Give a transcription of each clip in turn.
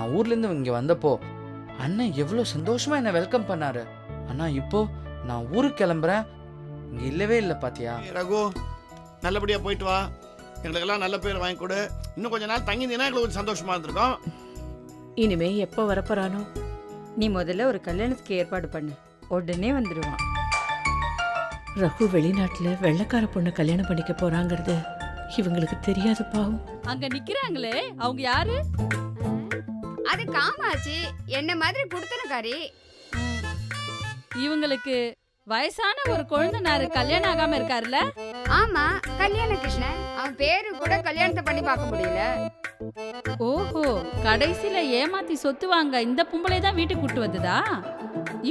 நான் ஊர்லேருந்து இங்கே வந்தப்போ அண்ணன் எவ்வளோ சந்தோஷமாக என்னை வெல்கம் பண்ணாரு. ஆனால் இப்போ நான் ஊருக்கு கிளம்புறேன், இங்கே இல்லவே இல்லை பாத்தியா. ரகு, நல்லபடியாக போயிட்டு வா. எங்களுக்கெல்லாம் நல்ல பேர் வாங்கி கொடு. இன்னும் கொஞ்ச நாள் தங்கியிருந்தீங்கன்னா எங்களுக்கு கொஞ்சம் சந்தோஷமாக இருந்திருக்கும். இனிமே எப்போ வரப்போறானோ? நீ முதல்ல ஒரு கல்யாணத்துக்கு ஏற்பாடு பண்ணு, உடனே வந்துடுவான். ரகு வெளிநாட்டுல வெள்ளைக்கார பொண்ணை கல்யாணம் பண்ணிக்க போறாங்கிறது இவங்களுக்கு தெரியாது பாவம். அங்க நிக்கிறாங்களே அவங்க யாரு? அது காமாச்சி, என்ன மாதிரி குடுத்தனக்காரி. இவங்களுக்கு வயசான ஒரு கொழுந்தனாரு கல்யாணம் ஆகாம இருக்காருல்ல? ஆமா, கல்யாண கிருஷ்ணன். அவன் பேரு கூட கல்யாணத்தை பண்ணி பார்க்க முடியல. ஓஹோ, கடைசியில ஏமாத்தி சொத்து வாங்க இந்த பொம்பளை தான் வீட்டுக்கு கூட்டு வந்ததா?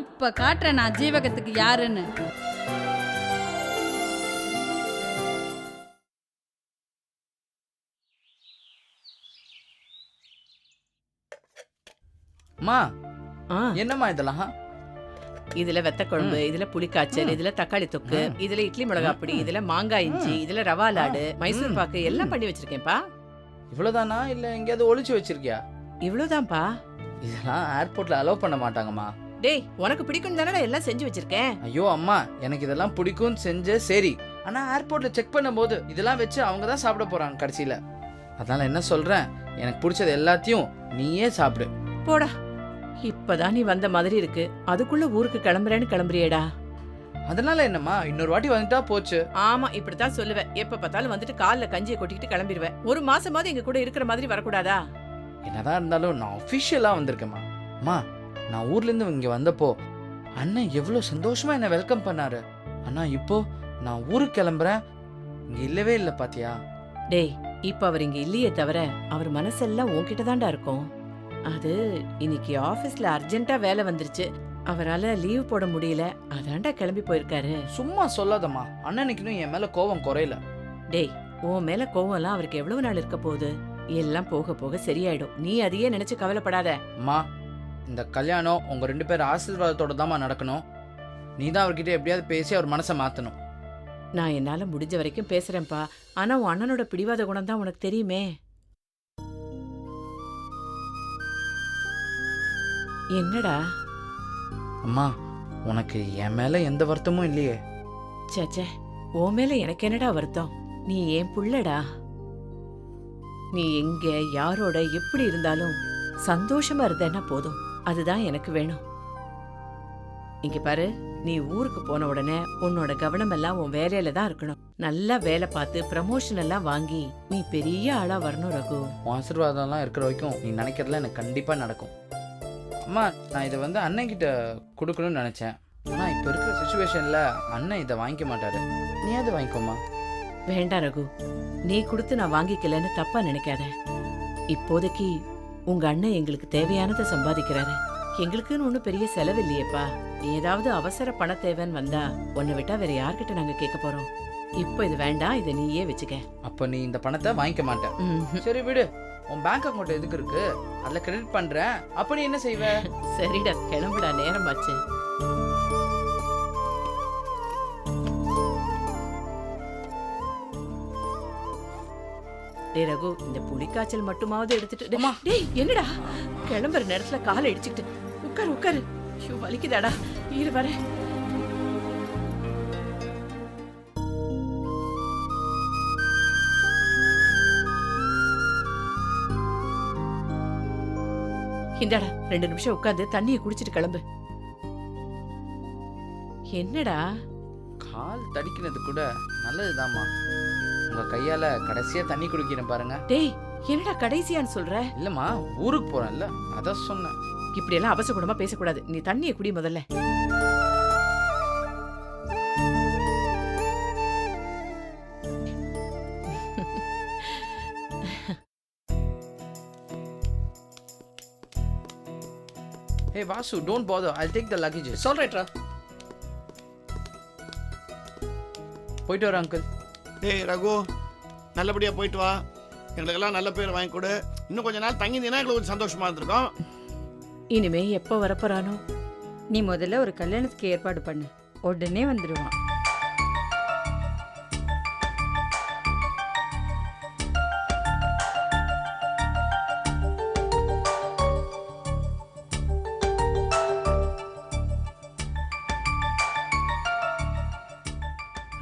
இப்ப காட்டுறேன் நான் ஜீவகத்துக்கு யாருன்னு. அம்மா, ஆ, என்னம்மா இதெல்லாம்? இதுல வெத்த குழம்பு, இதுல புளிக்காய்ச்சல், இதுல தக்காளி தொக்கு, இதுல இட்லி மிளகாப்பொடி, இதுல மாங்காய் இஞ்சி, இதுல ரவா லாடு, மைசூர் பாக்கு எல்லாம் பண்ணி வச்சிருக்கேன்ப்பா. இவ்வளோதானா இல்லை எங்கேயாவது ஒளிச்சு வச்சிருக்கியா? இவ்வளவுதான்ப்பா. இதெல்லாம் ஏர்போர்ட்ல அலோவ் பண்ண மாட்டாங்கம்மா. டேய், உனக்கு பிடிக்கும் தானடா எல்லாம் செஞ்சு வச்சிருக்கேன். ஐயோ அம்மா, எனக்கு இதெல்லாம் பிடிக்கும் செஞ்ச சரி, ஆனா ஏர்போர்ட்ல செக் பண்ணும்போது இதெல்லாம் வச்சு அவங்க தான் சாப்பிட போறாங்க கடைசியில. அதனால என்ன சொல்றேன், எனக்கு பிடிச்சது எல்லாத்தையும் நீயே சாப்பிடு. போடா, இப்பதான் நீ வந்த மாதிரி இருக்கு, அதுக்குள்ள ஊருக்கு கிளம்புறேன்னு கிளம்புறியேடா. அதனால என்னம்மா, இன்னொரு வாட்டி வந்துட்டா போச்சு. ஆமா, இப்படித்தான் சொல்லுவேன். எப்ப பார்த்தாலும் வந்துட்டு கால்ல கஞ்சியை கொட்டிக்கிட்டு கிளம்பிடுவேன். ஒரு மாசமாவது எங்க கூட இருக்கிற மாதிரி வரக்கூடாதா? என்னதான் இருந்தாலும் நான் அஃபிஷியலா வந்திருக்கேம்மா. அம்மா, நான் ஊர்லேருந்து இங்கே வந்தப்போ அண்ணன் எவ்வளோ சந்தோஷமா என்னை வெல்கம் பண்ணாரு. ஆனால் இப்போ நான் ஊருக்கு கிளம்புறேன், இங்கே இல்லவே இல்லை பாத்தியா. டேய், இப்ப அவர் இங்க இல்லையே தவிர அவர் மனசெல்லாம் உன்கிட்ட தான்டா இருக்கும். அது இன்னைக்கு ஆபீஸ்ல அர்ஜென்ட்டா வேலை வந்துருச்சு, அவரால லீவ் போட முடியல, அதான்டா கிளம்பி போயிருக்காரு. சும்மா சொல்லாதம்மா, அண்ணனுக்கு இன்னும் என் மேல கோபம் குறையல. டேய், உன் மேல கோவம்லாம் அவருக்கு எவ்வளவு நாள் இருக்க போகுது? எல்லாம் போக போக சரியாயிடும், நீ அதையே நினைச்சு கவலைப்படாத. அம்மா, இந்த கல்யாணம் உங்க 2 பேர் ஆசீர்வாதத்தோட தாம்மா நடக்கணும். நீ தான் அவர்கிட்ட எப்படியாவது பேசி அவர் மனசை மாத்தணும். நான் என்னால முடிஞ்ச வரைக்கும் பேசுறேன்ப்பா, ஆனா உன் அண்ணனோட பிடிவாத குணம் தான் உனக்கு தெரியுமே. என்னடா? அம்மா, உனக்கு என் மேல எந்த வருத்தமும் இல்லையே? சேச்சே, உன் மேல எனக்கு என்னடா வருத்தம்? நீ ஏன் புள்ளடா. நீ எங்க யாரோட எப்படி இருந்தாலும் சந்தோஷமா இருந்தேன்னா போதும், அதுதான் எனக்கு வேணும். இங்க பாரு, நீ ஊருக்கு போன உடனே உன்னோட கவனம் எல்லாம் உன் வேலையில தான் இருக்கணும். நல்லா வேலை பார்த்து ப்ரமோஷன் எல்லாம் வாங்கி நீ பெரிய ஆளா வரணும் ரகு. உன் ஆசீர்வாதம்லாம் இருக்கிற வரைக்கும் நீ நினைக்கிறதுல எனக்கு கண்டிப்பா நடக்கும். அம்மா, நான் இதை அண்ணன் கிட்ட கொடுக்கணும்னு நினைச்சேன், ஆனா இப்ப இருக்கிற சுச்சுவேஷன்ல அண்ணன் இதை வாங்கிக்க மாட்டாரு. நீ அதை வாங்கிக்கோமா. வேண்டாம் ரகு, நீ கொடுத்து நான் வாங்கிக்கலன்னு தப்பா நினைக்காத. இப்போதைக்கு உங்க அண்ணன் எங்களுக்கு தேவையானதை சம்பாதிக்கிறாரு, எங்களுக்குன்னு ஒன்னும் பெரிய செலவு இல்லையேப்பா. ஏதாவது அவசர பண தேவைன்னு வந்தா உன்னை விட்டா வேற யார்கிட்ட நாங்க கேட்க போறோம்? இப்போ இது வேண்டாம், இதை நீயே வச்சுக்க. அப்ப நீ இந்த பணத்தை வாங்கிக்க மாட்ட. சரி விடு, உன் பேங்க் அக்கௌண்ட் எதுக்கு இருக்கு, அதுல கிரெடிட் பண்றேன். அப்ப நீ என்ன செய்வ? சரிடா, கிளம்புடா, நேரமாச்சு. டேய் ரகு, இந்த புளிக்காய்ச்சல் மட்டுமாவது எடுத்துட்டு. டேய், என்னடா கிளம்புற நேரத்துல காலை அடிச்சுக்கிட்டு உட்காரு உட்காரு. ஐயோ, வலிக்குதாடா, இரு வரேன். இந்தாடா, 2 நிமிஷம் உட்காந்து தண்ணியை குடிச்சிட்டு கிளம்பு. என்னடா? கால் தடிக்கிறது கூட நல்லதுதாம்மா. உங்க கையால கடைசியா தண்ணி குடிக்கிறேன் பாருங்க. டேய், என்னடா கடைசியான்னு சொல்ற? இல்லம்மா, ஊருக்கு போறேன்ல, அத சொன்னேன். இப்படி எல்லாம் அவசரமா பேசக்கூடாது, நீ தண்ணியை குடி முதல்ல. Hey Vasu, don't bother, I'll take the luggage. It's all right, Ra. போயிட்டு வர அங்கிள். டேய் ரகு, நல்லபடியாக போயிட்டு வா. எங்களுக்கெல்லாம் நல்ல பேர் வாங்கி கொடு. இன்னும் கொஞ்ச நாள் தங்கியிருந்தீங்கன்னா எங்களுக்கு கொஞ்சம் சந்தோஷமாக இருந்திருக்கும். இனிமே எப்போ வரப்போறானோ? நீ முதல்ல ஒரு கல்யாணத்துக்கு ஏற்பாடு பண்ணு, உடனே வந்துடுவான்.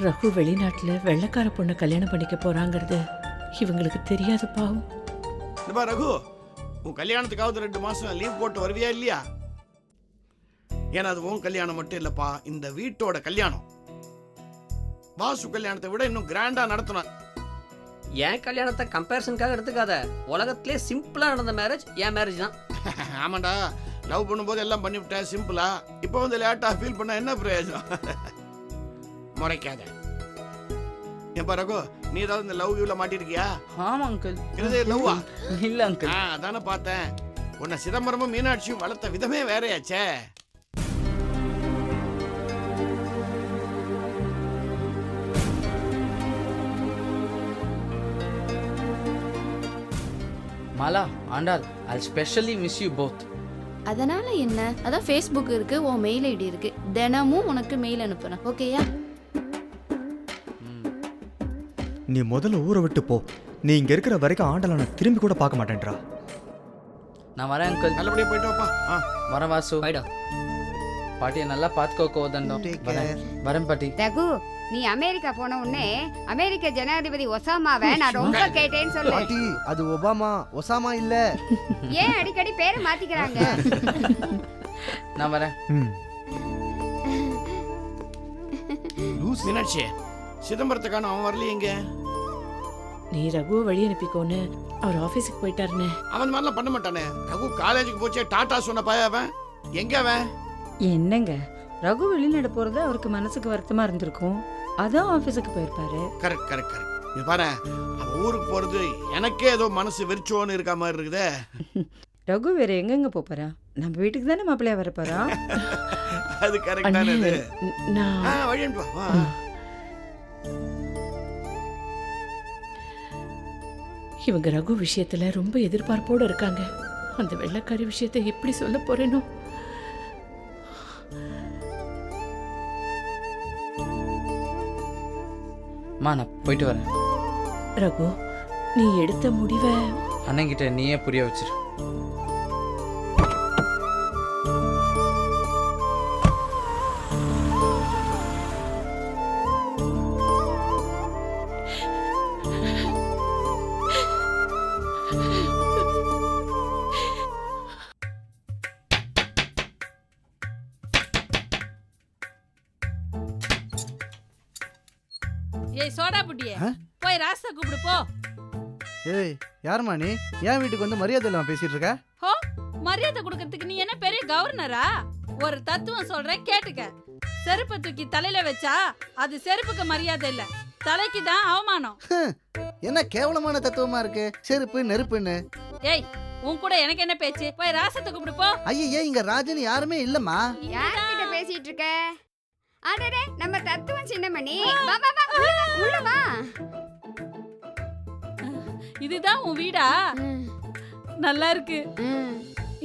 ரகு வெளிநாட்டுல வெள்ளைக்கார பொண்ணை கல்யாணம் பண்ணிக்க போறாங்கிறது இவங்களுக்கு தெரியாது பாவம். இந்த பா ரகு, உன் கல்யாணத்துக்காவது 2 மாசம் லீவ் போட்டு வருவியா இல்லையா? ஏன்னா அது உன் கல்யாணம் மட்டும் இல்லப்பா, இந்த வீட்டோட கல்யாணம். வாசு கல்யாணத்தை விட இன்னும் கிராண்டா நடத்தணும். என் கல்யாணத்தை கம்பேரிசனுக்காக எடுத்துக்காத. உலகத்திலே சிம்பிளா நடந்த மேரேஜ் என் மேரேஜ் தான். ஆமாண்டா, லவ் பண்ணும்போது எல்லாம் பண்ணிவிட்டேன் சிம்பிளா. இப்போ வந்து லேட்டா ஃபீல் பண்ண என்ன பிரயோஜனம்? முறைக்காத. ஏன்பா ரகு, நீ ஏதாவது இந்த லவ் யூல மாட்டிருக்கியா? ஆமா அங்கிள். இது லவ்வா? இல்ல அங்கிள். அதானே பார்த்தேன். உன்னை சிதம்பரமும் மீனாட்சியும் வளர்த்த விதமே வேறையாச்சே. Mala, Andal, I'll specially miss you both. அதனால என்ன? அதான் ஃபேஸ்புக் இருக்கு, உன் மெயில் ஐடி இருக்கு. தினமும் உனக்கு மெயில் அனுப்புறேன், ஓகேயா? நீ முதல்ல ஊரை விட்டு போ. நீ இங்க இருக்கிற வரைக்கும் ஆண்டல நான் திரும்பி கூட பார்க்க மாட்டேன்றா. நான் வரேன் அங்கிள். நல்லபடியா போயிட்டு வாப்பா. வரேன் வாசு. பைடா. பாட்டியை நல்லா பார்த்துக்கோ கோதண்டம். வரேன் பாட்டி. ரகு, நீ அமெரிக்கா போன உடனே அமெரிக்க ஜனாதிபதி ஒசாமாவை நான் ரொம்ப கேட்டேன்னு சொல்லு. பாட்டி, அது ஒபாமா, ஒசாமா இல்ல. ஏன் அடிக்கடி பேரை மாத்திக்கிறாங்க? நான் வரேன். மீனாட்சி, சிதம்பரத்துக்கான அவன் வரலையே இங்க. நீ ரகுவை வழி அனுப்பிக்கோன்னு அவர் ஆபீஸுக்கு போயிட்டாருன்னு. அவன் மாதிரிலாம் பண்ண மாட்டானே. ரகு காலேஜுக்கு போச்சே டாடா சொன்ன பையன் அவன். எங்க அவன்? என்னங்க, ரகு வெளிநாடு போறது அவருக்கு மனசுக்கு வருத்தமா இருந்திருக்கும், அதான் ஆபீஸுக்கு போயிருப்பாரு. Correct correct correct. நீ பாரு, அவன் ஊருக்கு போறது எனக்கே ஏதோ மனசு வெறிச்சோன்னு இருக்க மாதிரி இருக்குதே. ரகு வேற எங்கெங்க போறா? நம்ம வீட்டுக்கு தானே மாப்பிள்ளையா வர போறா. அது கரெக்டான இது. நான் வழி அனுப்பா. வா. இவங்க ரகு விஷயத்துல ரொம்ப எதிர்பார்ப்போட இருக்காங்க. அந்த வெள்ளைக்காரி விஷயத்தை எப்படி சொல்ல போறேனோ. நான் போயிட்டு வரேன். ரகு, நீ எடுத்த முடிவை அண்ணன்கிட்ட நீயே புரிய வச்சிரு. ஏய் சோடா புட்டியே, போய் ராசா கூப்பிடு போ. ஏய், யாருமா நீ? என் வீட்டுக்கு வந்து மரியாதை இல்லாம பேசிட்டு இருக்க? ஹோ, மரியாதை கொடுக்கறதுக்கு நீ என்ன பெரிய கவர்னரா? ஒரு தத்துவம் சொல்றேன் கேட்டுக்க. செருப்பை தூக்கி தலையில வச்சா அது செருப்புக்கு மரியாதை இல்ல, தலைக்கு தான் அவமானம். என்ன கேவலமான தத்துவமா இருக்கு, செருப்பு நெருப்புன்னு. ஏய், உன் கூட எனக்கு என்ன பேச்சு? போய் ராசத்தை கூப்பிடு போ. ஐயே, இங்க ராஜன் யாருமே இல்லம்மா. யார்கிட்ட பேசிட்டு இருக்க? அடடே, நம்ம தத்துவம் சின்னமணி. வா வா வா, உள்ள வா, உள்ள வா. இதுதான் உன் வீடா? நல்லா இருக்கு.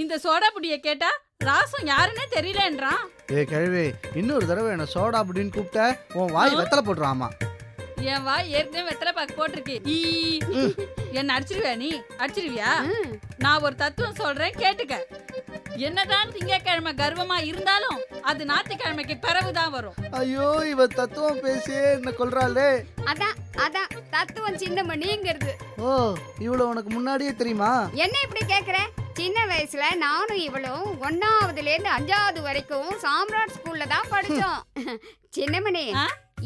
இந்த சோடா புடிய கேட்டா ராசம் யாருன்னே தெரியலன்றான். ஏய் கிழவி, இன்னொரு தடவை என்ன சோடா அப்படின்னு கூப்பிட்ட உன் வாய் வெத்தலை போட்டுறாமா. என் வாய் ஏற்கனவே வெத்தலை பாக்கு போட்டிருக்கு. என்ன அடிச்சிருவியா? நீ அடிச்சிருவியா? நான் ஒரு தத்துவம் சொல்றேன் கேட்டுக்க. என்னதான் திங்கக்கிழமை கர்வமா இருந்தாலும் அது ஞாயிற்றுக்கிழமைக்கு பிறகுதான் வரும். ஐயோ, இவ தத்துவம் பேசியே என்ன கொல்றாளே. அதான் அதான் தத்துவம் சின்னமணிங்கிறது. ஓ, இவ்வளவு உனக்கு முன்னாடியே தெரியுமா? என்ன இப்படி கேக்குற? சின்ன வயசுல நானும் இவளும் 1ஆவதுல இருந்து 5ஆவது வரைக்கும் சாம்ராட் ஸ்கூல்ல தான் படிச்சோம். சின்னமணி,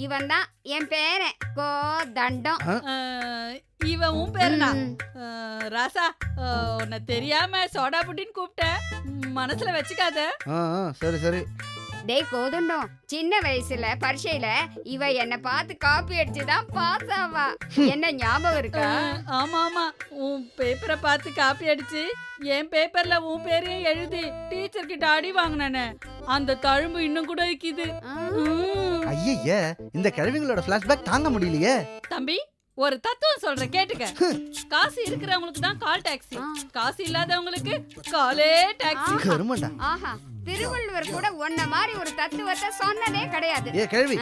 இவன் தான் என் பேரன் கோதண்டம். இவன் உன் பேருனா? ராசா, உன்னை தெரியாம சோடா புட்டின்னு கூப்பிட்டேன், மனசுல வச்சுக்காத. சரி சரி. டேய் கோதண்டம், சின்ன வயசுல பரீட்சையில இவ என்ன பார்த்து காப்பி அடிச்சுதான் பாஸ் ஆவா. என்ன ஞாபகம் இருக்கா? ஆமா ஆமா, உன் பேப்பரை பார்த்து காப்பி அடிச்சு என் பேப்பர்ல உன் பேரையும் எழுதி டீச்சர் கிட்ட அடி வாங்கினே. அந்த தழும்பு இன்னும் கூட இருக்குது. ஐயே, இந்த கிழவிங்களோட பிளாஷ்பேக் தாங்க முடியலையே. தம்பி, ஒரு தத்துவம் சொல்றேன் கேட்டுக்க. காசு இருக்கிறவங்களுக்கு தான் கால் டாக்ஸி, காசு இல்லாதவங்களுக்கு காலே டாக்ஸி. ஆஹா, திருவள்ளுவர் கூட உன்ன மாதிரி ஒரு தத்துவத்தை சொன்னதே கிடையாது. ஏ கிழவி,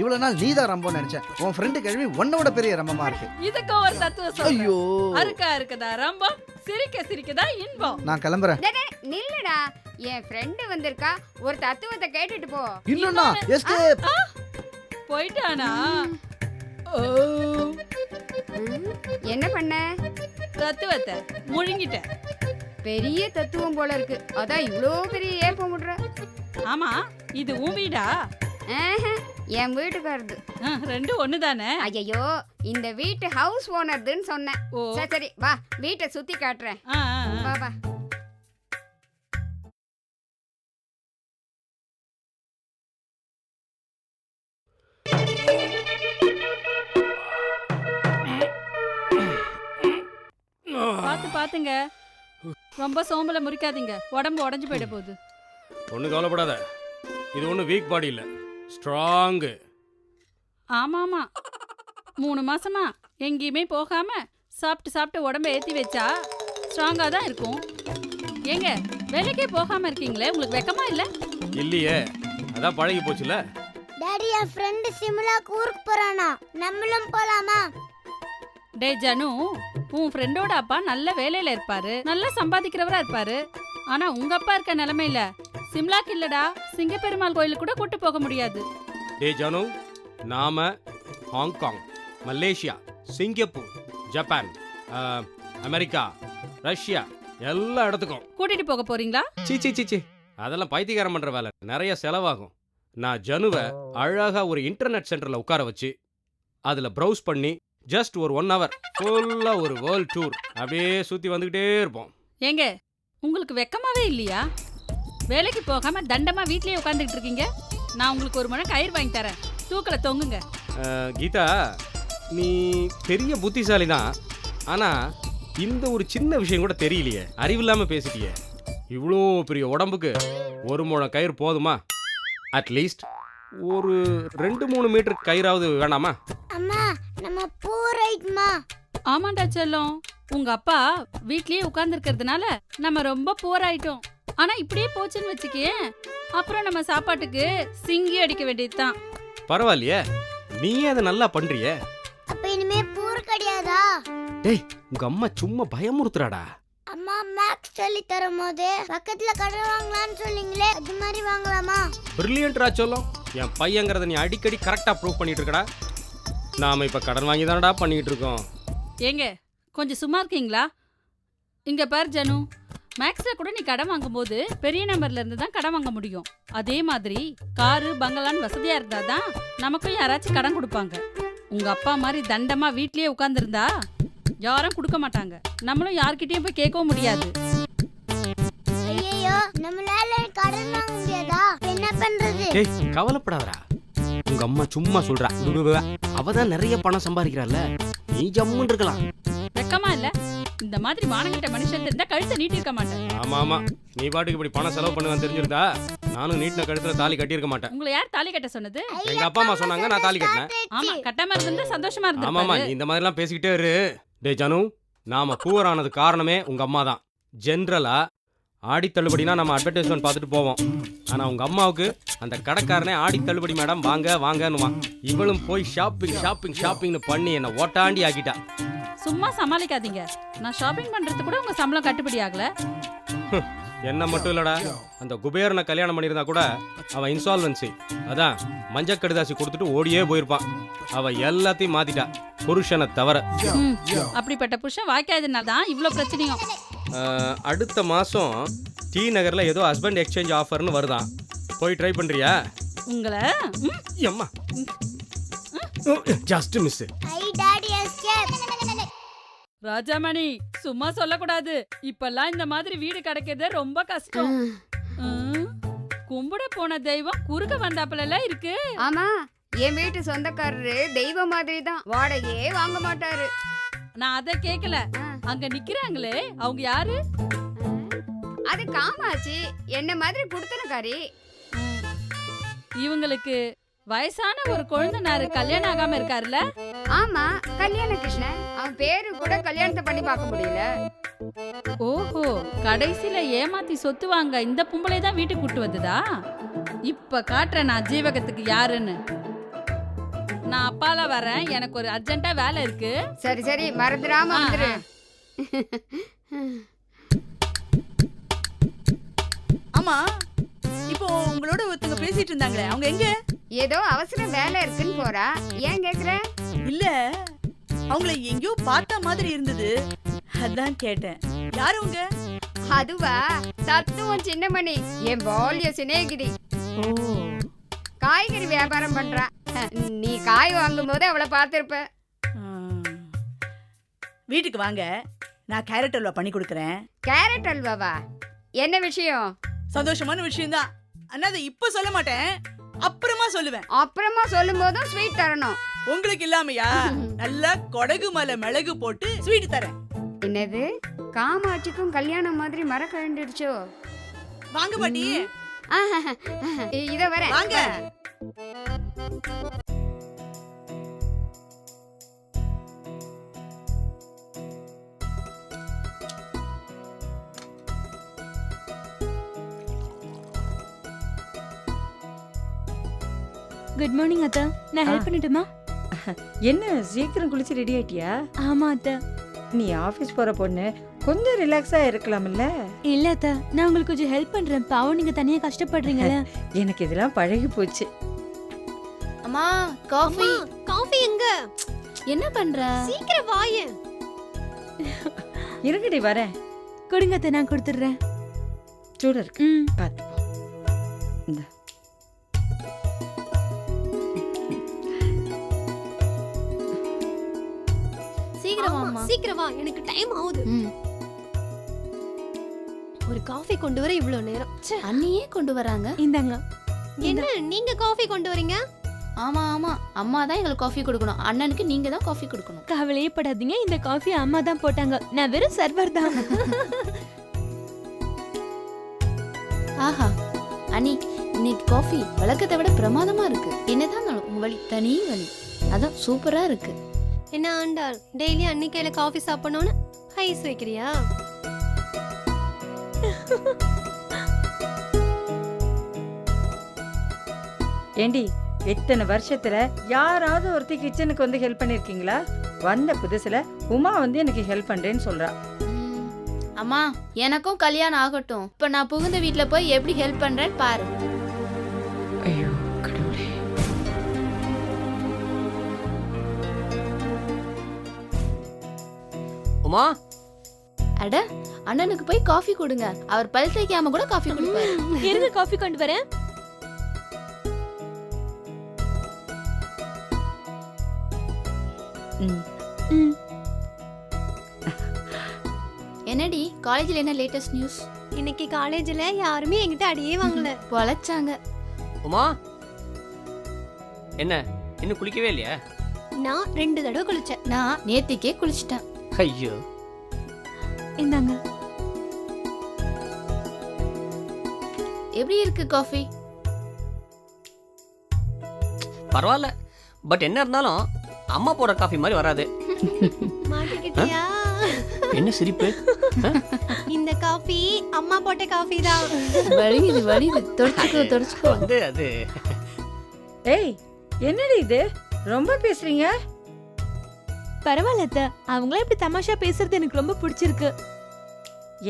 இவ்வளவு நாள் நீதான் ரம்பம் நினைச்சேன். உன் ஃப்ரெண்டு கிழவி உன்னோட பெரிய ரம்பமா இருக்கு. இதுக்கு ஒரு தத்துவம் சொல்றேன். ஐயோ, அறுக்கா இருக்குதா ரம்பம், சிரிக்க சிரிக்கதா இன்பம். நான் கிளம்புறேன். நில்லுடா, என் ஃப்ரெண்டு வந்திருக்கா, ஒரு தத்துவத்தை கேட்டுட்டு போ. இன்னும்னா எஸ்கேப். போயிட்டானா? ஓ, என்ன பண்ண? தத்துவத்தை முழுங்கிட்டேன். பெரிய தத்துவம் போல இருக்கு. அதான் இவ்ளோ பெரிய ஏப்பம் விடுற. ஆமா, இது உன் வீடா? ஆஹா, என் வீட்டுக்காரது. ரெண்டும் ஒண்ணுதானே? ஐயோ, இந்த வீட்டு ஹவுஸ் ஓனர்துன்னு சொன்னேன். ஓ. சரி சரி, வா வீட்டை சுத்தி காட்டுறேன். ஆ, ஆ, ஆ. வா வா. பாத்து பாத்துங்க, ரொம்ப சோம்பல முறிக்காதீங்க, உடம்பு உடஞ்சு போயிட போகுது. ஒன்றும் கவலைப்படாத, இது ஒன்றும் வீக் பாடி இல்லை, ஸ்ட்ராங்கு. ஆமா ஆமா, 3 மாசமா எங்கேயுமே போகாம சாப்பிட்டு சாப்பிட்டு உடம்ப ஏத்தி வச்சா ஸ்ட்ராங்கா தான் இருக்கும். ஏங்க, வேலைக்கே போகாம இருக்கீங்களே, உங்களுக்கு வெக்கமா இல்ல? இல்லையே, அதான் பழகி போச்சுல. டாடி, என் ஃப்ரெண்ட் சிம்லாக்கு ஊருக்கு போறானா, நம்மளும் போலாமா? டே ஜனு, உன் ஃப்ரெண்டோட அப்பா நல்ல வேலையில இருப்பாரு, நல்லா சம்பாதிக்கிறவரா இருப்பாரு. ஆனா உங்க அப்பா இருக்க நிலைமையில சிம்லாக்கு இல்லடா, சிங்கப்பெருமாள் கோயிலுக்கு கூட கூட்டு போக முடியாது. டே ஜானு, நாம Hong Kong, Malaysia, Singapore, Japan, America, Russia எல்லா இடத்துக்கும் கூட்டிட்டு போக போறீங்களா? சீ சீ சீ சீ, அதெல்லாம் பைத்தியக்காரம் பண்ற வேலை, நிறைய செலவாகும். நான் ஜனுவை அழகா ஒரு இன்டர்நெட் சென்டர்ல உட்கார வச்சு அதுல ப்ரௌஸ் பண்ணி ஜஸ்ட் ஒரு 1 hour ஃபுல்லா ஒரு வேர்ல்ட் டூர் அப்படியே சுத்தி வந்துகிட்டே இருப்போம். ஏங்க, உங்களுக்கு வெக்கமாவே இல்லையா? வேலைக்கு போகாம தண்டமா வீட்லயே உட்காந்துக்கிட்டு இருக்கீங்க. நான் உங்களுக்கு ஒரு முறை கயிறு வாங்கி தரேன், தூக்கல தொங்குங்க. கீதா, நீ பெரிய புத்திசாலி தான், ஆனா இந்த ஒரு சின்ன விஷயம் கூட தெரியலையே, அறிவில்லாம பேசிட்டியே. இவ்வளோ பெரிய உடம்புக்கு ஒரு முழம் கயிறு போதுமா? அட்லீஸ்ட் ஒரு 2-3 மீட்டர் கயிறாவது வேணாமா? அம்மா, நம்ம போறோம்மா. ஆமாண்டா செல்லம், உங்க அப்பா வீட்லயே உட்கார்ந்து இருக்கிறதுனால நம்ம ரொம்ப போராயிட்டோம். ஆனா இப்படியே போச்சுன்னு வச்சுக்கே, அப்புறம் நம்ம சாப்பாட்டுக்கு சிங்கி அடிக்க வேண்டியதுதான். பரவாயில்லையே, நீயே அதை நல்லா பண்றியே. அப்ப இனிமே போர் கிடையாதா? டேய், உங்க அம்மா சும்மா பயமுறுத்துறாடா. அம்மா மேக்ஸ் சொல்லி தரும் போது பக்கத்துல கடன் வாங்கலாம்னு சொன்னீங்களே, அது மாதிரி வாங்கலாமா? பிரில்லியன்ட்ரா சொல்லும், என் பையங்கிறத நீ அடிக்கடி கரெக்டா ப்ரூவ் பண்ணிட்டு இருக்கடா. நாம இப்ப கடன் வாங்கி தானடா பண்ணிட்டு இருக்கோம். ஏங்க, கொஞ்சம் சும்மா இருக்கீங்களா? இங்க பாரு ஜனு, மேக்ஸ்ல கூட நீ கடன் வாங்கும்போது பெரிய நம்பர்ல இருந்து தான் கடன் வாங்க முடியும். அதே மாதிரி காரு பங்களான்னு வசதியா இருந்தாதான் நமக்கும் யாராச்சும் கடன் கொடுப்பாங்க. உங்க அப்பா மாதிரி தண்டமா வீட்லயே உட்கார்ந்துருந்தா யாரும் கொடுக்க மாட்டாங்க, நம்மளும் யார்கிட்டயும் போய் கேட்கவும் முடியாது. ஐயோ, நம்மளால கடன் வாங்க முடியாதா? என்ன பண்றது? ஏய், கவலைப்படாதடா, உங்க அம்மா சும்மா சொல்றா. அவதான் நிறைய பணம் சம்பாதிக்கிறாள்ல, நீ ஜம்முன்னு இருக்கலாம். வெக்கமா இல்ல? இந்த மாதிரி மானங்கிட்ட மனுஷன் இருந்தா கழுத்தை நீட்டி இருக்க மாட்டேன். ஆமா ஆமா, நீ பாட்டுக்கு இப்படி பணம் செலவு பண்ணுவேன்னு தெரிஞ்சிருந்தா நானும் நீட்டின கழுத்துல தாலி கட்டியிருக்க மாட்டேன். உங்களை யார் தாலி கட்ட சொன்னது? எங்க அப்பா அம்மா சொன்னாங்க, நான் தாலி கட்டினேன். ஆமா, கட்டாம இருந்தா சந்தோஷமா ஆமாமா, இருந்திருப்பாரு. நீ இந்த மாதிரிலாம் பேசிக்கிட்டே இரு. டே ஜனு, நாம பூவர் ஆனது காரணமே உங்க அம்மா தான். ஜென்ரலா ஆடி தள்ளுபடினா நம்ம அட்வர்டைஸ்மெண்ட் பார்த்துட்டு போவோம். ஆனா உங்க அம்மாவுக்கு அந்த கடைக்காரனே ஆடி தள்ளுபடி மேடம் வாங்க வாங்கன்னுமா. இவளும் போய் ஷாப்பிங் ஷாப்பிங் ஷாப்பிங்னு பண்ணி என்ன ஓட்டாண்டி ஆக்கிட்டா. சும்மா சமாளிக்காதீங்க, நான் ஷாப்பிங் பண்றது கூட உங்க சம்பளம் கட்டுப்படி ஆகல. என்ன மட்டும் இல்லடா, அந்த குபேரனை கல்யாணம் பண்ணியிருந்தா கூட அவ இன்சால்வன்சி, அதான் மஞ்சள் கடிதாசி கொடுத்துட்டு ஓடியே போயிருப்பான். அவ எல்லாத்தையும் மாத்திட்டா, புருஷனை தவிர. அப்படிப்பட்ட புருஷன் வாய்க்காதனால தான் இவ்ளோ பிரச்சனையும். அடுத்த மாசம் டி நகர்ல ஏதோ ஹஸ்பண்ட் எக்ஸ்சேஞ்ச் ஆஃபர்னு வருதான், போய் ட்ரை பண்றியா? உங்களை அம்மா ஜஸ்ட் மிஸ். ஐ டாடி எஸ்கேப். ராஜாமணி, சும்மா சொல்லக்கூடாது. இப்பெல்லாம் இந்த மாதிரி வீடு கிடைக்கிறது ரொம்ப கஷ்டம். கும்பிட போன தெய்வம் குறுக்க வந்தாப்புல இருக்கு. ஆமா, என் வீட்டு சொந்தக்காரரு தெய்வம் மாதிரி தான், வாடகையே வாங்க மாட்டாரு. நான் அத கேக்கல, அங்க நிக்கிறாங்களே அவங்க யாரு? அது காமாச்சி, என்ன மாதிரி குடுத்தனக்காரி. இவங்களுக்கு வயசான ஒரு குழந்தைனாரு கல்யாணம் ஆகாம இருக்காருல்ல? ஆமா, கல்யாண கிருஷ்ணன். அவன் பேரு கூட கல்யாணத்தை பண்ணி பார்க்க முடியல. ஓஹோ, கடைசியில ஏமாத்தி சொத்து வாங்க இந்த பொம்பளை தான் வீட்டுக்கு கூட்டு வந்ததா? இப்ப காட்டுறேன் நான் ஜீவகத்துக்கு யாருன்னு. நான் அப்பால வரேன், எனக்கு ஒரு அர்ஜென்ட்டா வேலை இருக்கு. சரி சரி, மறந்துடாம வந்துரு. ஆமா, இப்போ உங்களோட ஒருத்தங்க பேசிட்டு இருந்தாங்களே, அவங்க எங்க? ஏதோ அவசர வேலை இருக்குன்னு போறா. ஏன் கேக்குற? இல்ல அவங்கள எங்கேயோ பார்த்த மாதிரி இருந்தது, அதான் கேட்டேன். யாரு உங்க? அதுவா, தத்துவம் சின்னமணி, என் பால்ய சிநேகிதி. ஓ, காய்கறி வியாபாரம் பண்றா. நீ காய் வாங்கும் போது அவளை பார்த்திருப்ப. வீட்டுக்கு வாங்க, நான் கேரட் அல்வா பண்ணி கொடுக்கறேன். கேரட் அல்வாவா? என்ன விஷயம்? சந்தோஷமான விஷயம் தான். ஆனா அதை இப்ப சொல்ல மாட்டேன், அப்புறமா சொல்லுவேன். அப்புறமா சொல்லும் போதும் ஸ்வீட் தரணும். உங்களுக்கு இல்லாமையா? நல்லா கொடகு மலை மிளகு போட்டு ஸ்வீட் தரேன். என்னது, காமாட்சிக்கும் கல்யாணம் மாதிரி மர கழண்டுடுச்சோ? வாங்க பாட்டி. இத வர வாங்க. குட் மார்னிங் அத்தா, நான் ஹெல்ப் பண்ணட்டுமா? என்ன சீக்கிரம் குளிச்சு ரெடி ஆயிட்டியா? ஆமா அத்தா. நீ ஆபீஸ் போற பொண்ணு, கொஞ்சம் ரிலாக்ஸா இருக்கலாம்ல? இல்ல அத்தா, நான் உங்களுக்கு கொஞ்சம் ஹெல்ப் பண்றேன். பாவம், நீங்க தனியா கஷ்டப்படுறீங்கல்ல. எனக்கு இதெல்லாம் பழகி போச்சு. அம்மா, காஃபி. காஃபி எங்க? என்ன பண்ற? சீக்கிரம் வாயே. இருக்கடி வரேன். கொடுங்க அத்தா, நான் கொடுத்துறேன். சூட இருக்கு, பாத்து போ. இந்த சீக்கிரம் வா, எனக்கு டைம் ஆகுது. ஒரு காஃபி கொண்டு வர இவ்வளவு நேரம். அண்ணியே கொண்டு வராங்க. இந்தாங்க. என்ன நீங்க காஃபி கொண்டு வரீங்க? ஆமா ஆமா, அம்மா தான் எங்களுக்கு காஃபி கொடுக்கணும். அண்ணனுக்கு நீங்க தான் காஃபி கொடுக்கணும். கவலையே படாதீங்க, இந்த காஃபி அம்மா தான் போட்டாங்க. நான் வெறும் சர்வர் தான். ஆஹா அண்ணி, இன்னைக்கு காஃபி வழக்கத்தை விட பிரமாதமா இருக்கு. என்னதான் உங்க வழி தனி வழி, அதான் சூப்பரா இருக்கு. என்ன ஆண்டாள், டெய்லி அண்ணி கையில காஃபி சாப்பிடணும்னு ஐஸ் வைக்கிறியா? ஏண்டி, இத்தனை வருஷத்துல யாராவது ஒருத்தி கிச்சனுக்கு வந்து ஹெல்ப் பண்ணிருக்கீங்களா? வந்த புதுசுல உமா வந்து எனக்கு ஹெல்ப் பண்றேன்னு சொல்றா. அம்மா, எனக்கும் கல்யாணம் ஆகட்டும். இப்ப நான் புகுந்த வீட்ல போய் எப்படி ஹெல்ப் பண்றேன்னு பாரு. ஐயோ கடவுளே. உமா, அட, அண்ணனுக்கு போய் காஃபி கொடுங்க. அவர் பல் தேய்க்காம கூட காஃபி குடிப்பாரு. இருங்க, காஃபி கொண்டு வரேன். என்னடி, காலேஜ்ல என்ன லேட்டஸ்ட் நியூஸ்? இன்னைக்கு காலேஜ்ல யாருமே என்கிட்ட அடியே வாங்கல, பொழைச்சாங்க. உமா, என்ன இன்னும் குளிக்கவே இல்லையா? நான் 2 தடவை குளிச்சேன். நான் நேத்திக்கே குளிச்சிட்டேன். ஐயோ, இந்தாங்க. எப்படி இருக்கு காஃபி? பரவாயில்ல. பட் என்ன இருந்தாலும் அம்மா போடுற காஃபி மாதிரி வராது. மாட்டிக்கிட்டியா? என்ன சிரிப்பு? இந்த காஃபி அம்மா போட்ட காஃபி தான். வலிது தொடச்சுக்கோ. வந்து அது. ஏய், என்னடி இது, ரொம்ப பேசுறீங்க? பரவாயில்ல அத்தை, அவங்களே இப்படி தமாஷா பேசுறது எனக்கு ரொம்ப பிடிச்சிருக்கு.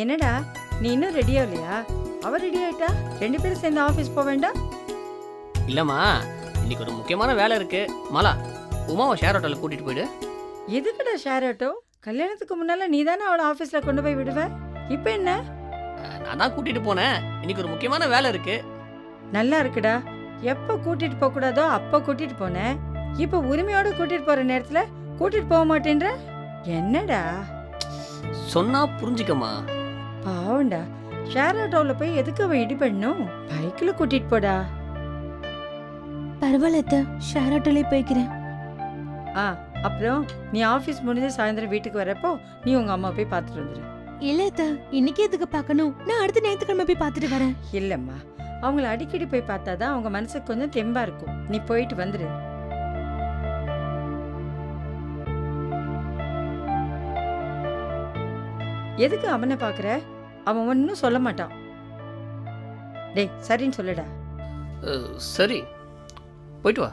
என்னடா, நீ இன்னும் ரெடி ஆகலையா? அவ ரெடி ஆயிட்டா, 2 பேரும் சேர்ந்து ஆபீஸ் போக வேண்டாம்? இல்லம்மா, இன்னைக்கு ஒரு முக்கியமான வேலை இருக்கு. மாலா, உமாவை ஷேர் ஆட்டோல கூட்டிட்டு போயிடு. எதுக்குடா ஷேர் ஆட்டோ? கல்யாணத்துக்கு முன்னால நீ தானே அவளை ஆபீஸ்ல கொண்டு போய் விடுவ. இப்ப என்ன? நான் தான் கூட்டிட்டு போனேன். இன்னைக்கு ஒரு முக்கியமான வேலை இருக்கு. நல்லா இருக்குடா. எப்ப கூட்டிட்டு போக கூடாதோ அப்ப கூட்டிட்டு போனேன். இப்ப உரிமையோட கூட்டிட்டு போற நேரத்துல கூட்டிட்டு போக மாட்டேன்ற. என்னடா சொன்னா புரிஞ்சுக்கமா. பாவண்டா, ஷேர் ஆட்டோல போய் எதுக்கு அவன் இடி பண்ணும்? பைக்ல கூட்டிட்டு போடா. பரவாயில்ல, ஷேர் ஆட்டோல போய்க்கிறேன். அப்புறம் நீ ஆபீஸ் முடிஞ்சு சாயந்தரம் வீட்டுக்கு வரப்போ நீ உங்க அம்மா போய் பார்த்துட்டு வந்துரு. இல்ல அத்தை, இன்னைக்கு எதுக்கு பார்க்கணும்? நான் அடுத்த ஞாயிற்றுக்கிழமை போய் பார்த்துட்டு வரேன். இல்லம்மா, அவங்கள அடிக்கடி போய் பார்த்தாதான் அவங்க மனசுக்கு கொஞ்சம் தெம்பா இருக்கும். நீ போயிட்டு வந்துரு. எதுக்கு அவனை பாக்குற? அவன் ஒன்னும் சொல்ல மாட்டான். டேய், சரின்னு சொல்லுடா. சரி, போயிட்டு வா.